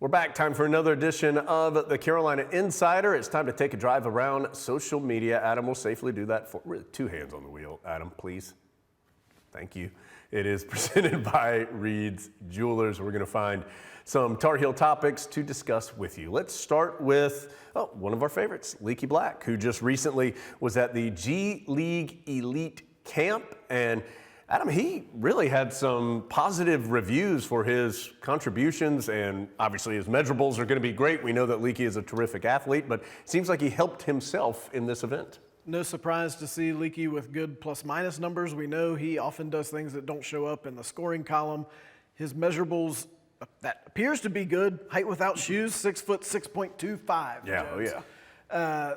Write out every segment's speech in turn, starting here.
We're back. Time for another edition of the Carolina Insider. It's time to take a drive around social media. Adam will safely do that for two hands on the wheel. Adam, please. Thank you. It is presented by Reed's Jewelers. We're going to find some Tar Heel topics to discuss with you. Let's start with one of our favorites, Leaky Black, who just recently was at the G League Elite Camp. And Adam, he really had some positive reviews for his contributions, and obviously his measurables are going to be great. We know that Leaky is a terrific athlete, but it seems like he helped himself in this event. No surprise to see Leaky with good plus-minus numbers. We know he often does things that don't show up in the scoring column. His measurables, that appears to be good. Height without shoes, 6 foot 6.25. Yeah, oh yeah.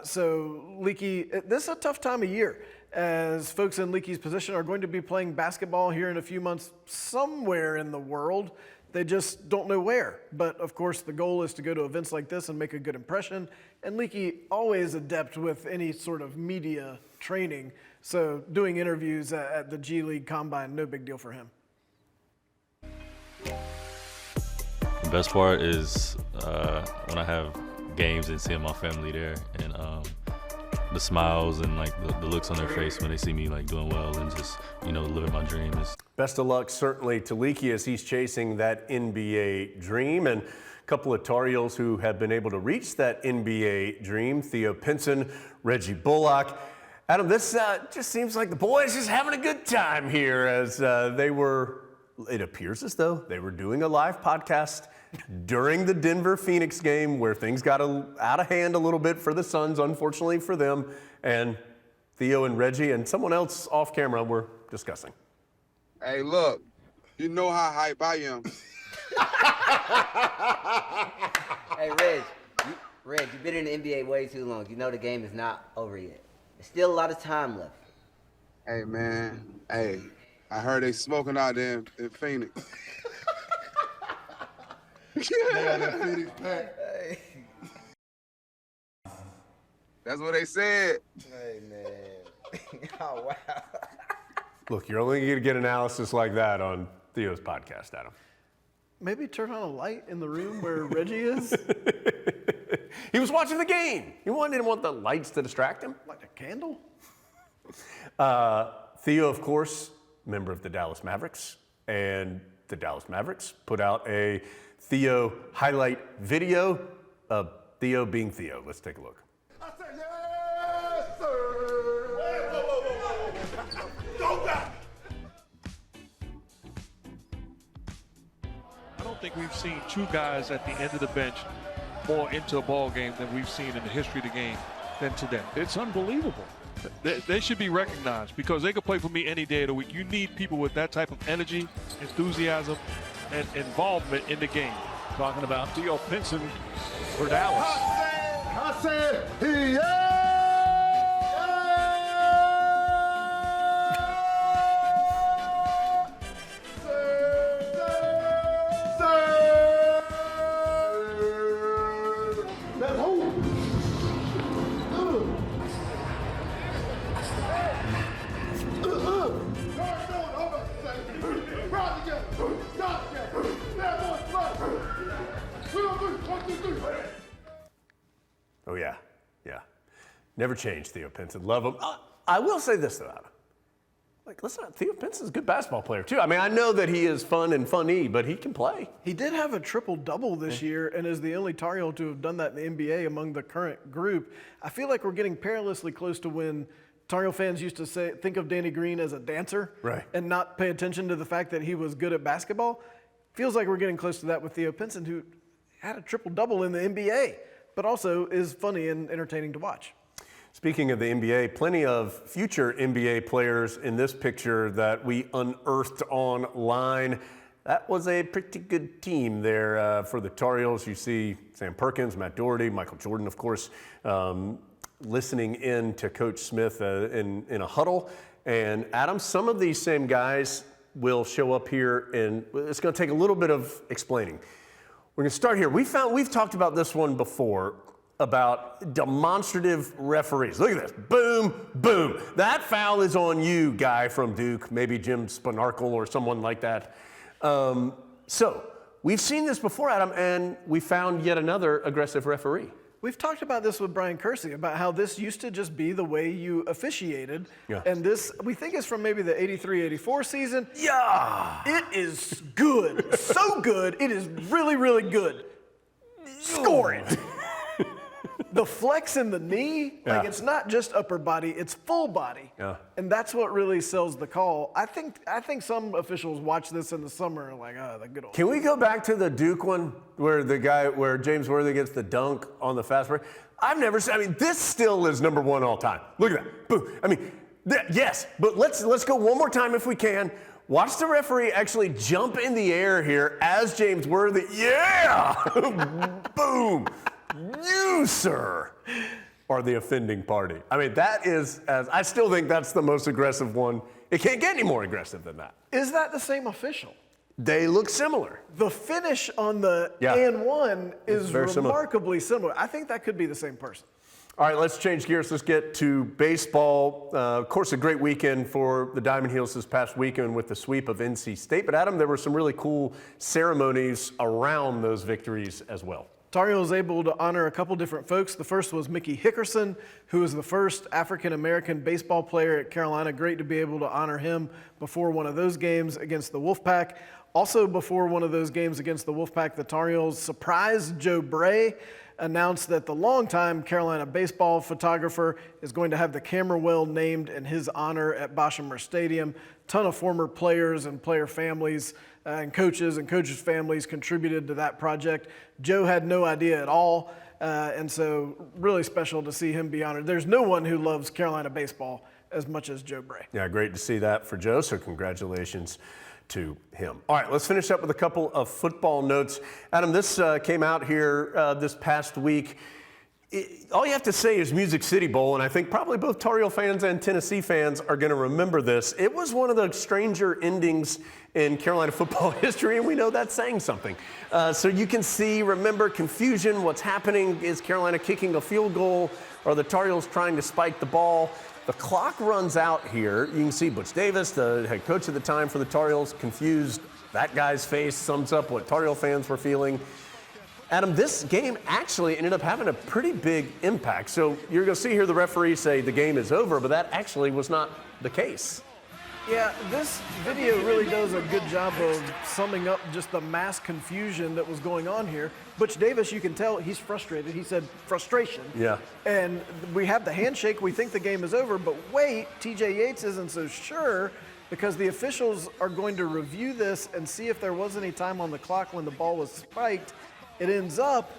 So Leaky, this is a tough time of year, as folks in Leaky's position are going to be playing basketball here in a few months somewhere in the world. They just don't know where. But of course, the goal is to go to events like this and make a good impression. And Leaky always adept with any sort of media training. So doing interviews at the G League Combine, no big deal for him. The best part is when I have games and seeing my family there, and the smiles and like the looks on their face when they see me like doing well and just, you know, living my dream. Best of luck certainly to Leaky as he's chasing that NBA dream, and a couple of Tar Heels who have been able to reach that NBA dream, Theo Pinson, 𝗬𝗍𝗶𝗃𝗍. Adam, this just seems like the boys just having a good time here as it appears as though they were doing a live podcast during the Denver-Phoenix game where things got out of hand a little bit for the Suns, unfortunately for them, and Theo and Reggie and someone else off camera were discussing. Hey, look, you know how hype I am. Hey, Reg, you've been in the NBA way too long. You know the game is not over yet. There's still a lot of time left. Hey, man, hey, I heard they smoking out there in Phoenix. That's what they said. Hey, man. Oh, wow. Look, you're only going to get analysis like that on Theo's podcast, Adam. Maybe turn on a light in the room where Reggie is. He was watching the game. He didn't want the lights to distract him. Like a candle? Theo, of course, member of the Dallas Mavericks, and the Dallas Mavericks put out a Theo highlight video of Theo being Theo. Let's take a look. I said, yes, sir. Hey, whoa. Go back. I don't think we've seen two guys at the end of the bench more into a ball game than we've seen in the history of the game than today. It's unbelievable. They should be recognized because they could play for me any day of the week. You need people with that type of energy, enthusiasm, and involvement in the game. Talking about Theo Pinson for Dallas. I said, yeah. Oh, yeah. Never change, Theo Pinson. Love him. I will say this, though, Adam. Like, listen, Theo Pinson's a good basketball player, too. I mean, I know that he is fun and funny, but he can play. He did have a triple-double this year and is the only Tar Heel to have done that in the NBA among the current group. I feel like we're getting perilously close to when Tar Heel fans used to think of Danny Green as a dancer, right, and not pay attention to the fact that he was good at basketball. Feels like we're getting close to that with Theo Pinson, who had a triple-double in the NBA, but also is funny and entertaining to watch. Speaking of the NBA, plenty of future NBA players in this picture that we unearthed online. That was a pretty good team there for the Tar Heels. You see Sam Perkins, Matt Doherty, Michael Jordan, of course, listening in to Coach Smith in a huddle. And Adam, some of these same guys will show up here, and it's going to take a little bit of explaining. We're going to start here. We've talked about this one before, about demonstrative referees. Look at this. Boom, boom. That foul is on you, guy from Duke, maybe Jim Spanarkel or someone like that. So we've seen this before, Adam, and we found yet another aggressive referee. We've talked about this with Brian Kersey, about how this used to just be the way you officiated. Yeah. And this, we think is from maybe the 83-84 season. Yeah. It is good. So good. It is really, really good. Score it. The flex in the knee, like Yeah. it's not just upper body, it's full body. Yeah. And that's what really sells the call. I think some officials watch this in the summer and are like, oh, the good old. Can we go back to the Duke one where James Worthy gets the dunk on the fast break? I've never seen, I mean, this still is number one all time. Look at that. Boom. I mean, yes, but let's go one more time if we can. Watch the referee actually jump in the air here as James Worthy. Yeah! Boom! You, sir, are the offending party. I mean, that is, I still think that's the most aggressive one. It can't get any more aggressive than that. Is that the same official? They look similar. The finish on the Yeah. and one is very similar. remarkably similar. I think that could be the same person. All right, let's change gears. Let's get to baseball. Of course, a great weekend for the Diamond Heels this past weekend with the sweep of NC State. But, Adam, there were some really cool ceremonies around those victories as well. Tar Heel was able to honor a couple different folks. The first was Mickey Hickerson, who was the first African-American baseball player at Carolina. Great to be able to honor him before one of those games against the Wolfpack. Also before one of those games against the Wolfpack, the Tar Heels surprised Joe Bray, announced that the longtime Carolina baseball photographer is going to have the camera well named in his honor at Boshamer Stadium. Ton of former players and player families and coaches families contributed to that project. Joe had no idea at all, and so really special to see him be honored. There's no one who loves Carolina baseball as much as Joe Bray. Yeah, great to see that for Joe, so congratulations to him. All right, let's finish up with a couple of football notes. Adam, this came out here this past week. All you have to say is Music City Bowl, and I think probably both Tar Heel fans and Tennessee fans are going to remember this. It was one of the stranger endings in Carolina football history, and we know that's saying something. So you can remember confusion, what's happening. Is Carolina kicking a field goal? Are the Tar Heels trying to spike the ball? The clock runs out here. You can see Butch Davis, the head coach at the time for the Tar Heels, confused. That guy's face sums up what Tar Heel fans were feeling. Adam, this game actually ended up having a pretty big impact. So you're going to see here the referee say the game is over, but that actually was not the case. Yeah, this video really does a good job of summing up just the mass confusion that was going on here. Butch Davis, you can tell he's frustrated. He said frustration. Yeah. And we have the handshake. We think the game is over, but wait, TJ Yates isn't so sure because the officials are going to review this and see if there was any time on the clock when the ball was spiked. It ends up,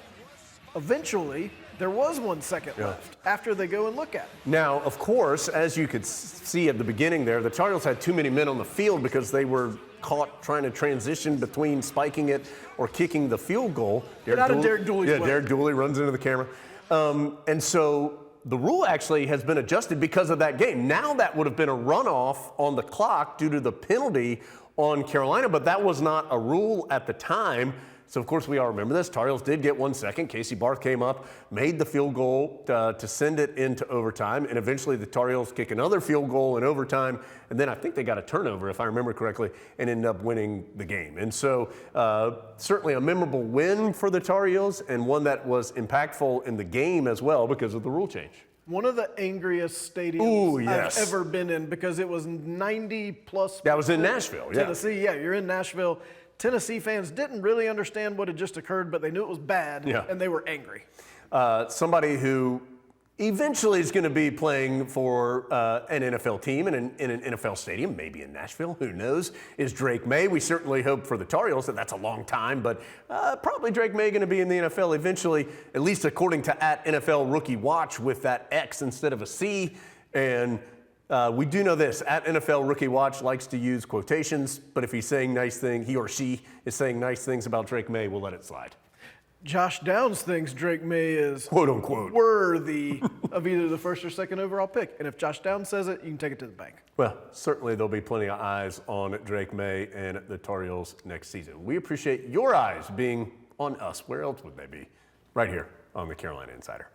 eventually, there was 1 second left after they go and look at it. Now, of course, as you could see at the beginning there, the Tar Heels had too many men on the field because they were caught trying to transition between spiking it or kicking the field goal. Derek Dooley's way. Derek Dooley runs into the camera. And so the rule actually has been adjusted because of that game. Now that would have been a runoff on the clock due to the penalty on Carolina, but that was not a rule at the time. So, of course, we all remember this. Tar Heels did get 1 second. Casey Barth came up, made the field goal to send it into overtime, and eventually the Tar Heels kick another field goal in overtime, and then I think they got a turnover, if I remember correctly, and ended up winning the game. And so, certainly a memorable win for the Tar Heels, and one that was impactful in the game as well because of the rule change. One of the angriest stadiums I've ever been in because it was 90+. That was in Nashville, yeah. Tennessee, yeah, you're in Nashville. Tennessee fans didn't really understand what had just occurred, but they knew it was bad, and they were angry. Somebody who eventually is going to be playing for an NFL team in an NFL stadium, maybe in Nashville, who knows, is Drake May. We certainly hope for the Tar Heels that that's a long time, but probably Drake May going to be in the NFL eventually, at least according to @NFL Rookie Watch with that X instead of a C. And we do know this, @NFL Rookie Watch likes to use quotations, but if he's saying nice thing, he or she is saying nice things about Drake May, we'll let it slide. Josh Downs thinks Drake May is quote unquote worthy of either the first or second overall pick. And if Josh Downs says it, you can take it to the bank. Well, certainly there'll be plenty of eyes on Drake May and the Tar Heels next season. We appreciate your eyes being on us. Where else would they be? Right here on the Carolina Insider.